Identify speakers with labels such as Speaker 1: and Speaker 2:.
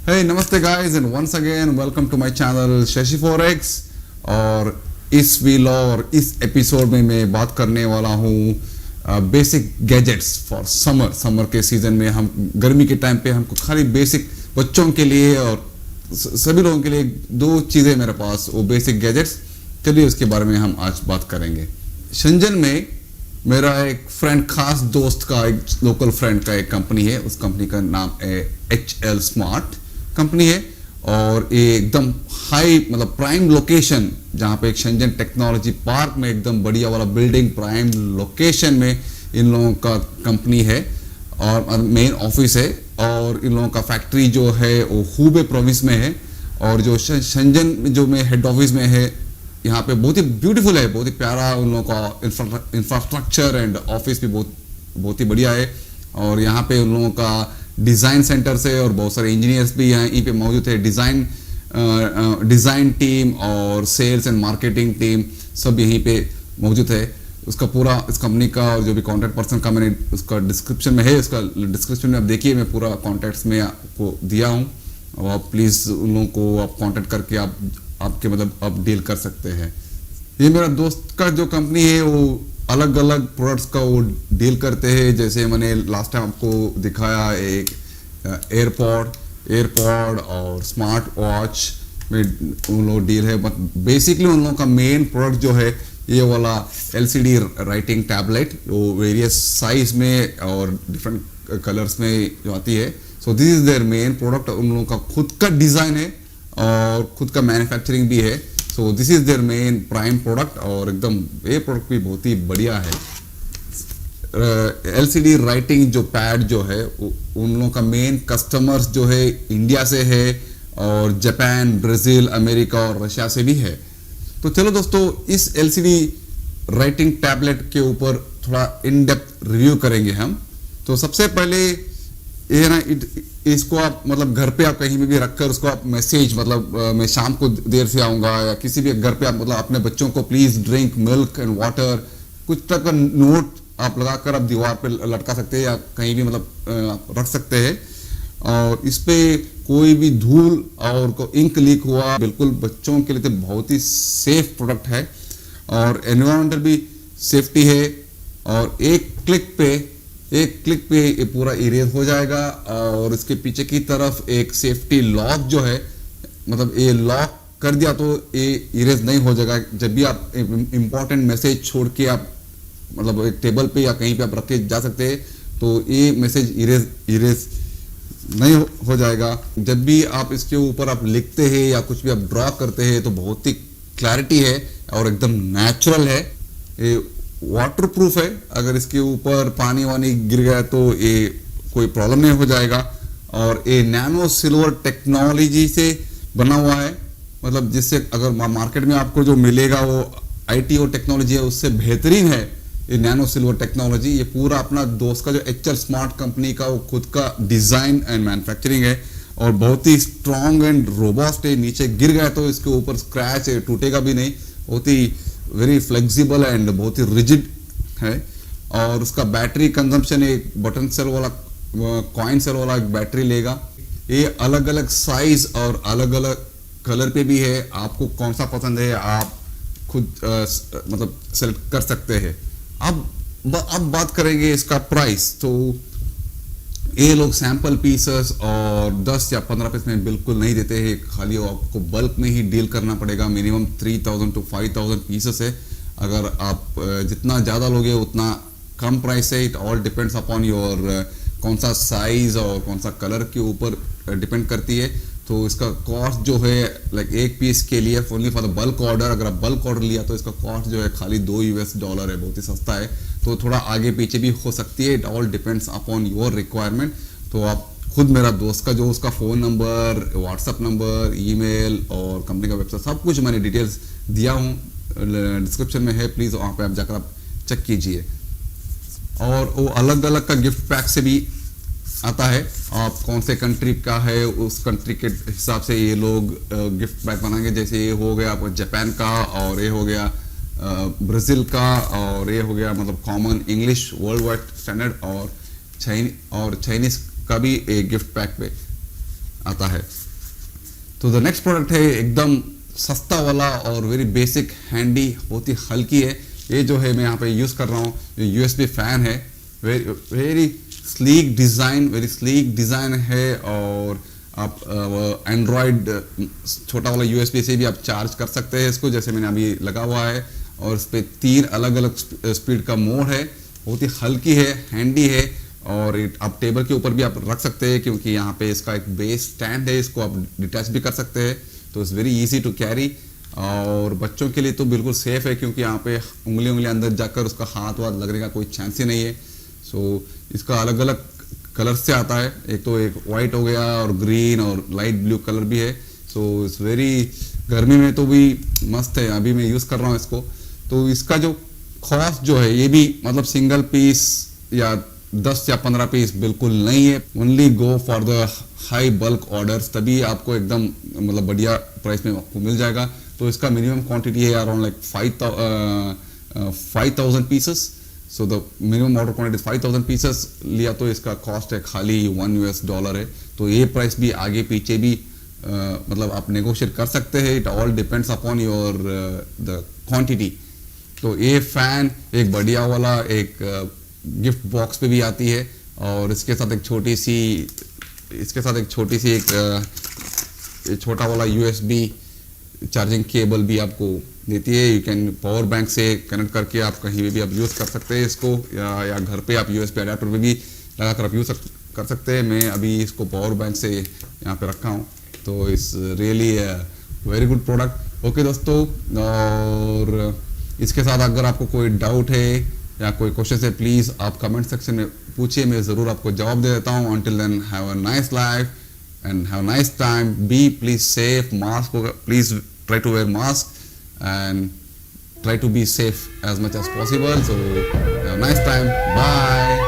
Speaker 1: Hey, namaste guys and once again welcome to my channel Shashi forex. और इस vlog और इस एपिसोड में मैं बात करने वाला हूँ बेसिक गैजेट्स फॉर समर के सीजन में। हम गर्मी के टाइम पे हमको खाली बेसिक बच्चों के लिए और सभी लोगों के लिए दो चीज़ें मेरे पास वो बेसिक गैजेट्स। चलिए उसके बारे में हम आज बात करेंगे। शंजन में मेरा एक फ्रेंड, खास दोस्त का, एक लोकल फ्रेंड का एक कंपनी है। उस कंपनी का नाम है HL स्मार्ट कंपनी है और ये एकदम हाई मतलब प्राइम लोकेशन, जहाँ पे एक शंजन टेक्नोलॉजी पार्क में एकदम बढ़िया वाला बिल्डिंग प्राइम लोकेशन में इन लोगों का कंपनी है और मेन ऑफिस है। और इन लोगों का फैक्ट्री जो है वो हुबे प्रोविंस में है और जो शंजन जो में हेड ऑफिस में है यहाँ पे बहुत ही ब्यूटीफुल है, बहुत ही प्यारा। उन लोगों का इंफ्रास्ट्रक्चर एंड ऑफिस भी बहुत ही बढ़िया है। और यहाँ पे उन लोगों का डिज़ाइन सेंटर से और बहुत सारे इंजीनियर्स भी यहीं पे मौजूद है। डिज़ाइन टीम और सेल्स एंड मार्केटिंग टीम सब यहीं पे मौजूद है। उसका पूरा इस कंपनी का और जो भी कॉन्टैक्ट पर्सन का मैंने उसका डिस्क्रिप्शन में है, उसका डिस्क्रिप्शन में आप देखिए, मैं पूरा कॉन्टैक्ट्स में आपको दिया हूँ। और आप प्लीज़ उन लोगों को आप कॉन्टैक्ट करके आपके मतलब आप डील कर सकते हैं। ये मेरा दोस्त का जो कंपनी है वो अलग अलग प्रोडक्ट्स का वो डील करते हैं। जैसे मैंने लास्ट टाइम आपको दिखाया एक एयरपॉड और स्मार्ट वॉच में उन लोग डील है। बट बेसिकली उन लोगों का मेन प्रोडक्ट जो है ये वाला LCD राइटिंग टैबलेट, वो वेरियस साइज में और डिफरेंट कलर्स में जो आती है। So this is their main product. उन लोगों का खुद का डिज़ाइन है और खुद का मैन्युफैक्चरिंग भी है। So this is their main prime product और एकदम ये प्रोडक्ट भी बहुत ही बढ़िया है। LCD राइटिंग जो पैड जो है उन लोगों का मेन कस्टमर्स जो है इंडिया से है और जापान, ब्राज़ील, अमेरिका और रशिया से भी है। तो चलो दोस्तों, इस LCD राइटिंग टैबलेट के ऊपर थोड़ा इन डेप्थ रिव्यू करेंगे हम। तो सबसे पहले ये ना इसको आप मतलब घर पे आप कहीं भी रखकर उसको आप मैसेज मतलब मैं शाम को देर से आऊँगा या किसी भी घर पे आप मतलब अपने बच्चों को please drink milk and water कुछ तरह का नोट आप लगाकर आप दीवार पे लटका सकते हैं या कहीं भी मतलब रख सकते हैं। और इस पे कोई भी धूल और को इंक लीक हुआ, बिल्कुल बच्चों के लिए तो बहुत ही सेफ प्रोडक्ट है और एनवायरमेंटल भी सेफ्टी है। और एक क्लिक पे ये पूरा इरेज हो जाएगा। और इसके पीछे की तरफ एक सेफ्टी लॉक जो है, मतलब ये लॉक कर दिया तो ये इरेज नहीं हो जाएगा। जब भी आप इम्पोर्टेंट मैसेज छोड़ के आप मतलब एक टेबल पे या कहीं पे आप रख के जा सकते हैं तो ये मैसेज इरेज नहीं हो जाएगा। जब भी आप इसके ऊपर आप लिखते हैं या कुछ भी आप ड्रॉ करते हैं तो बहुत ही क्लैरिटी है और एकदम नेचुरल है। ये वाटर प्रूफ है, अगर इसके ऊपर पानी वानी गिर गया तो ये कोई प्रॉब्लम नहीं हो जाएगा। और ये नैनो सिल्वर टेक्नोलॉजी से बना हुआ है, मतलब जिससे अगर मार्केट में आपको जो मिलेगा वो ITO टेक्नोलॉजी है उससे बेहतरीन है ये नैनो सिल्वर टेक्नोलॉजी। ये पूरा अपना दोस्त का जो HL स्मार्ट कंपनी का वो खुद का डिज़ाइन एंड मैन्युफैक्चरिंग है और बहुत ही स्ट्रॉन्ग एंड रोबस्ट है। नीचे गिर गया तो इसके ऊपर स्क्रैच है, टूटेगा भी नहीं। बहुत ही वेरी फ्लेक्सिबल एंड बहुत ही रिजिड है। और उसका बैटरी कंजम्पशन एक बटन सेल वाला कॉइन सेल वाला एक बैटरी लेगा। ये अलग अलग साइज और अलग अलग कलर पे भी है। आपको कौन सा पसंद है आप खुद मतलब सेलेक्ट कर सकते हैं। अब बात करेंगे इसका प्राइस। तो ये लोग सैंपल पीसेस और 10 या 15 पीस में बिल्कुल नहीं देते हैं, खाली आपको बल्क में ही डील करना पड़ेगा। मिनिमम 3000 to 5000 पीसेस है। अगर आप जितना ज़्यादा लोगे उतना कम प्राइस है। It all depends upon your कौन सा साइज़ और कौन सा कलर के ऊपर डिपेंड करती है। तो इसका कॉस्ट जो है लाइक एक पीस के लिए only for the bulk order, अगर आप बल्क ऑर्डर लिया तो इसका कॉस्ट जो है खाली $2 है, बहुत ही सस्ता है। तो थोड़ा आगे पीछे भी हो सकती है। It all depends upon your requirement. तो आप खुद मेरा दोस्त का जो उसका phone number, WhatsApp number, email और कंपनी का वेबसाइट सब कुछ मैंने डिटेल्स दिया हूँ, डिस्क्रिप्शन में है। प्लीज़ वहाँ पे आप जाकर आप चेक कीजिए। और वो अलग अलग का गिफ्ट पैक से भी आता है, आप कौन से कंट्री का है उस कंट्री के हिसाब से ये लोग गिफ्ट पैक बनाएंगे। जैसे ये हो गया आपको जापान का और ये हो गया ब्राज़ील का और ये हो गया मतलब common English world wide standard और चाइनीज का भी एक गिफ्ट पैक पे आता है। तो द नेक्स्ट प्रोडक्ट है एकदम सस्ता वाला और वेरी बेसिक हैंडी, बहुत ही हल्की है। ये जो है मैं यहाँ पे यूज़ कर रहा हूँ, यूएसबी फ़ैन है। वेरी स्लीक डिज़ाइन है। और आप एंड्रॉयड छोटा वाला यूएसबी से भी आप चार्ज कर सकते हैं इसको, जैसे मैंने अभी लगा हुआ है। और इस पर 3 अलग अलग स्पीड का मोड है। बहुत ही हल्की है, हैंडी है। और आप टेबल के ऊपर भी आप रख सकते हैं, क्योंकि यहाँ पे इसका एक बेस स्टैंड है, इसको आप डिटैच भी कर सकते हैं। तो it's very easy to carry. और बच्चों के लिए तो बिल्कुल सेफ़ है, क्योंकि यहाँ पे उंगली अंदर जाकर उसका हाथ वाथ लगने का कोई चांस ही नहीं है। सो इसका अलग अलग कलर से आता है, एक तो एक वाइट हो गया और ग्रीन और लाइट ब्लू कलर भी है। सो इट्स वेरी, गर्मी में तो भी मस्त है। अभी मैं यूज़ कर रहा हूँ इसको। तो इसका जो कॉस्ट जो है, ये भी मतलब सिंगल पीस या 10 या 15 पीस बिल्कुल नहीं है। Only go for the high bulk orders, तभी आपको एकदम मतलब बढ़िया प्राइस में आपको मिल जाएगा। तो इसका मिनिमम क्वांटिटी है around like 5,000 pieces. So the minimum order quantity 5,000 pieces लिया तो इसका कॉस्ट है खाली $1 है। तो ये प्राइस भी आगे पीछे भी मतलब आप नेगोशिएट कर सकते हैं। It all depends upon your the quantity. तो ये फ़ैन एक बढ़िया वाला एक गिफ्ट बॉक्स पे भी आती है। और इसके साथ एक छोटी सी एक छोटा वाला USB चार्जिंग केबल भी आपको देती है। यू कैन पावर बैंक से कनेक्ट करके आप कहीं भी आप यूज़ कर सकते हैं इसको, या घर पे आप USB अडेप्टर पे भी लगा कर आप यूज़ कर सकते हैं। मैं अभी इसको पावर बैंक से यहाँ पे रखा हूँ। तो it's really very good product. Okay दोस्तों, और इसके साथ अगर आपको कोई डाउट है या कोई क्वेश्चन है, प्लीज़ आप कमेंट सेक्शन में पूछिए, मैं ज़रूर आपको जवाब दे देता हूँ। Until then, have a nice life and have a nice time. Be please safe. Mask, please try to wear mask and try to be safe as much as possible. So have a nice time. Bye.